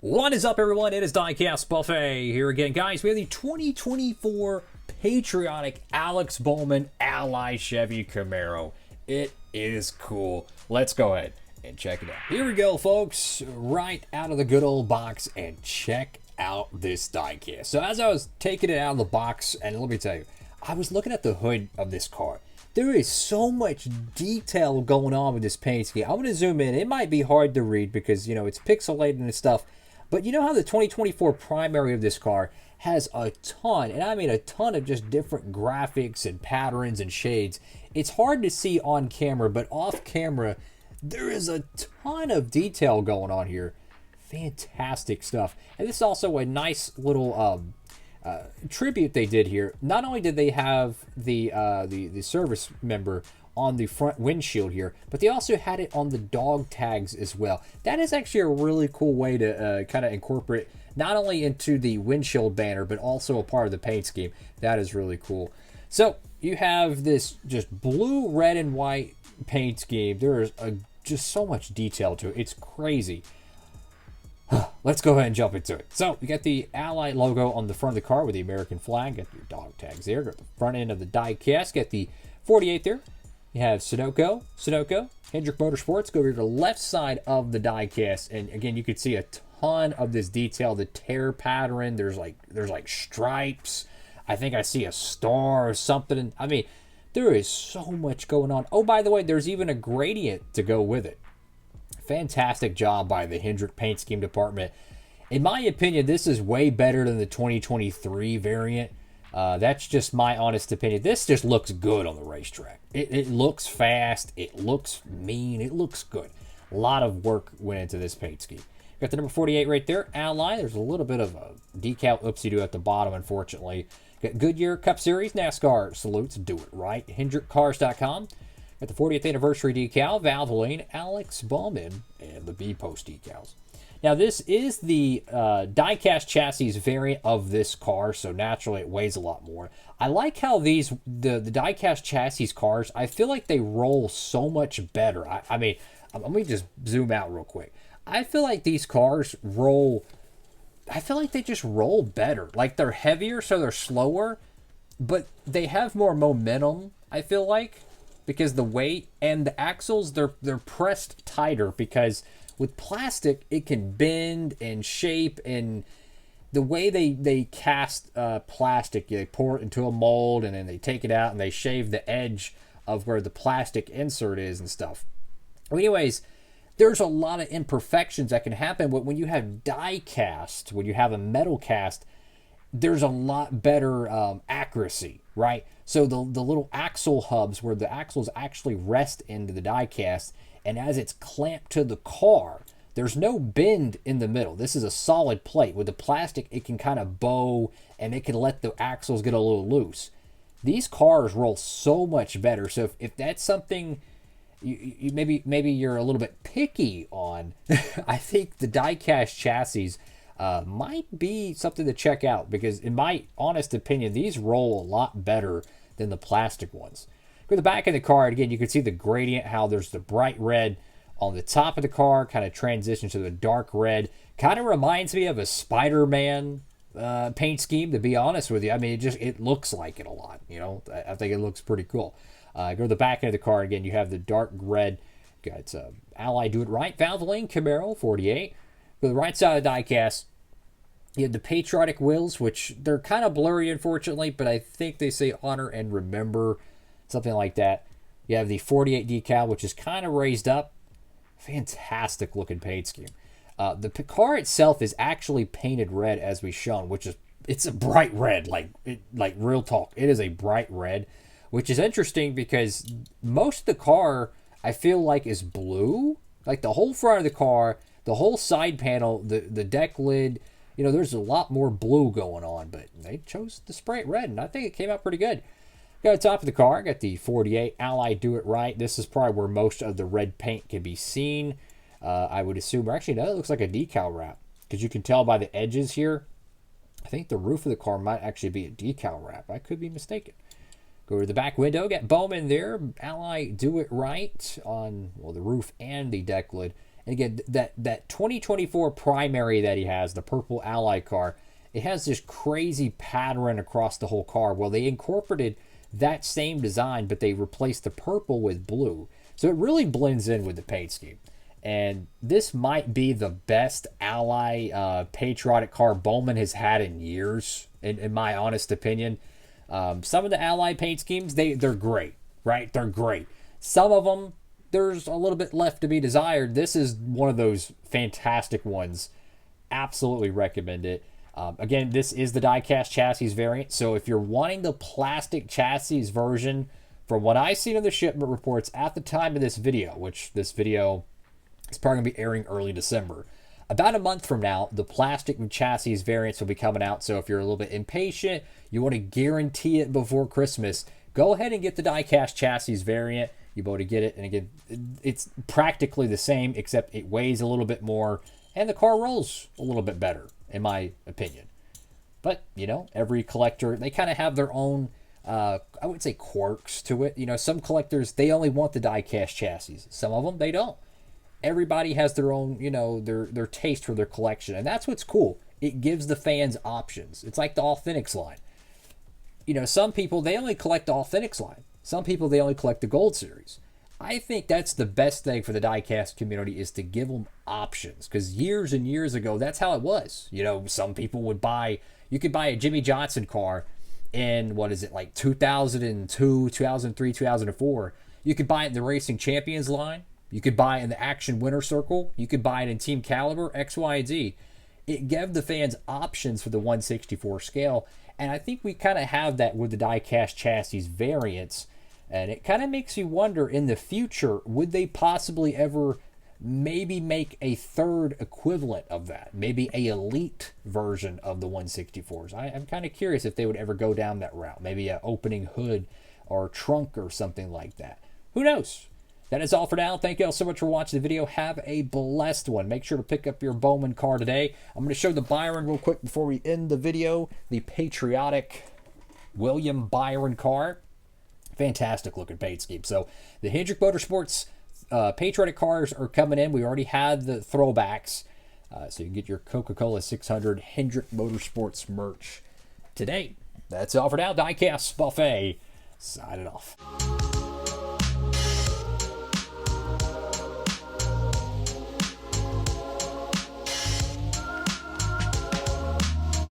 What is up, everyone? It is Diecastbuffet here again. Guys, we have the 2024 Patriotic Alex Bowman Ally Chevy Camaro. It is cool. Let's go ahead and check it out. Here we go, folks. Right out of the good old box, and check out this diecast. So as I was taking it out of the box, and let me tell you, I was looking at the hood of this car. There is so much detail going on with this paint scheme. I'm going to zoom in. It might be hard to read because, you know, it's pixelated and stuff. But you know how the 2024 primary of this car has a ton, and I mean a ton of just different graphics and patterns and shades. It's hard to see on camera, but off camera, there is a ton of detail going on here. Fantastic stuff. And this is also a nice little tribute they did here. Not only did they have the service member on the front windshield here, but they also had it on the dog tags as well. That is actually a really cool way to kind of incorporate not only into the windshield banner, but also a part of the paint scheme. That is really cool. So you have this just blue, red, and white paint scheme. There is just so much detail to it. It's crazy. Let's go ahead and jump into it. So we got the Ally logo on the front of the car with the American flag. Got your dog tags there. Got the front end of the diecast. Got the 48 there. You have Sunoco, Hendrick Motorsports. Go over to the left side of the diecast, and again, you can see a ton of this detail. The tear pattern. There's like stripes. I think I see a star or something. I mean, there is so much going on. Oh, by the way, there's even a gradient to go with it. Fantastic job by the Hendrick paint scheme department. In my opinion, this is way better than the 2023 variant. That's just my honest opinion. This just looks good on the racetrack. It looks fast. It looks mean. It looks good. A lot of work went into this paint scheme. Got the number 48 right there. Ally. There's a little bit of a decal oopsie-doo at the bottom, unfortunately. Got Goodyear Cup Series, NASCAR salutes. Do it right. HendrickCars.com. Got the 40th anniversary decal, Valvoline, Alex Bowman, and the B post decals. Now, this is the diecast chassis variant of this car, so naturally it weighs a lot more. I like how the diecast chassis cars, I feel like they roll so much better. I mean, let me just zoom out real quick. I feel like these cars roll, I feel like they just roll better. Like, they're heavier, so they're slower, but they have more momentum, I feel like, because the weight and the axles, they're pressed tighter, because with plastic, it can bend and shape, and the way they cast plastic, they pour it into a mold, and then they take it out, and they shave the edge of where the plastic insert is and stuff. Anyways, there's a lot of imperfections that can happen, but when you have die cast, when you have a metal cast, there's a lot better accuracy, right? So the little axle hubs where the axles actually rest into the die cast, and as it's clamped to the car, there's no bend in the middle. This is a solid plate. With the plastic, it can kind of bow, and it can let the axles get a little loose. These cars roll so much better. So if that's something you maybe you're a little bit picky on, I think the diecast chassis might be something to check out, because in my honest opinion, these roll a lot better than the plastic ones. Go to the back of the car, and again, you can see the gradient, how there's the bright red on the top of the car, kind of transitions to the dark red. Kind of reminds me of a Spider-Man paint scheme, to be honest with you. I mean, it looks like it a lot, you know. I think it looks pretty cool. Go to the back end of the car, again, you have the dark red. Got Ally Do It Right, Valvoline, Camaro, 48. Go to the right side of the diecast, you have the Patriotic wheels, which they're kind of blurry, unfortunately, but I think they say honor and remember, something like that. You have the 48 decal, which is kind of raised up. Fantastic looking paint scheme. The car itself is actually painted red, as we've shown, it's a bright red, like real talk. It is a bright red, which is interesting because most of the car, I feel like, is blue. Like the whole front of the car, the whole side panel, the deck lid, you know, there's a lot more blue going on, but they chose to spray it red, and I think it came out pretty good. Got the top of the car, got the 48 Ally Do It Right. This is probably where most of the red paint can be seen. I would assume, or actually, no, it looks like a decal wrap, because you can tell by the edges here. I think the roof of the car might actually be a decal wrap. I could be mistaken. Go to the back window, got Bowman there. Ally Do It Right on, well, the roof and the deck lid. And again, that 2024 primary that he has, the purple Ally car, it has this crazy pattern across the whole car. Well, they incorporated that same design, but they replaced the purple with blue. So it really blends in with the paint scheme. And this might be the best Ally patriotic car Bowman has had in years, in my honest opinion. Some of the Ally paint schemes, they're great, right? They're great. Some of them, there's a little bit left to be desired. This is one of those fantastic ones. Absolutely recommend it. Again, this is the Diecast chassis variant. So if you're wanting the plastic chassis version, from what I've seen of the shipment reports at the time of this video, which this video is probably going to be airing early December, about a month from now, the plastic chassis variants will be coming out. So if you're a little bit impatient, you want to guarantee it before Christmas, go ahead and get the Diecast chassis variant. You'll be able to get it. And again, it's practically the same, except it weighs a little bit more and the car rolls a little bit better, in my opinion. But, you know, every collector, they kind of have their own, I would say, quirks to it. You know, some collectors, they only want the Diecast chassis. Some of them, they don't. Everybody has their own, you know, their taste for their collection. And that's what's cool. It gives the fans options. It's like the Authentics line. You know, some people, they only collect the Authentics line. Some people, they only collect the Gold Series. I think that's the best thing for the Diecast community, is to give them options. Because years and years ago, that's how it was. You know, some people would buy, you could buy a Jimmy Johnson car in, what is it, like 2002, 2003, 2004. You could buy it in the Racing Champions line. You could buy it in the Action Winner Circle. You could buy it in Team Caliber, X, Y, and Z. It gave the fans options for the 1/64 scale. And I think we kind of have that with the Diecast chassis variants. And it kind of makes you wonder, in the future, would they possibly ever maybe make a third equivalent of that? Maybe a elite version of the 1/64s. I'm kind of curious if they would ever go down that route. Maybe an opening hood or trunk or something like that. Who knows? That is all for now. Thank you all so much for watching the video. Have a blessed one. Make sure to pick up your Bowman car today. I'm going to show the Byron real quick before we end the video. The Patriotic William Byron car. Fantastic looking paint scheme. So the Hendrick Motorsports Patriotic cars are coming in. We already had the throwbacks. So you can get your Coca-Cola 600 Hendrick Motorsports merch today. That's all for now. Diecastbuffet signing off.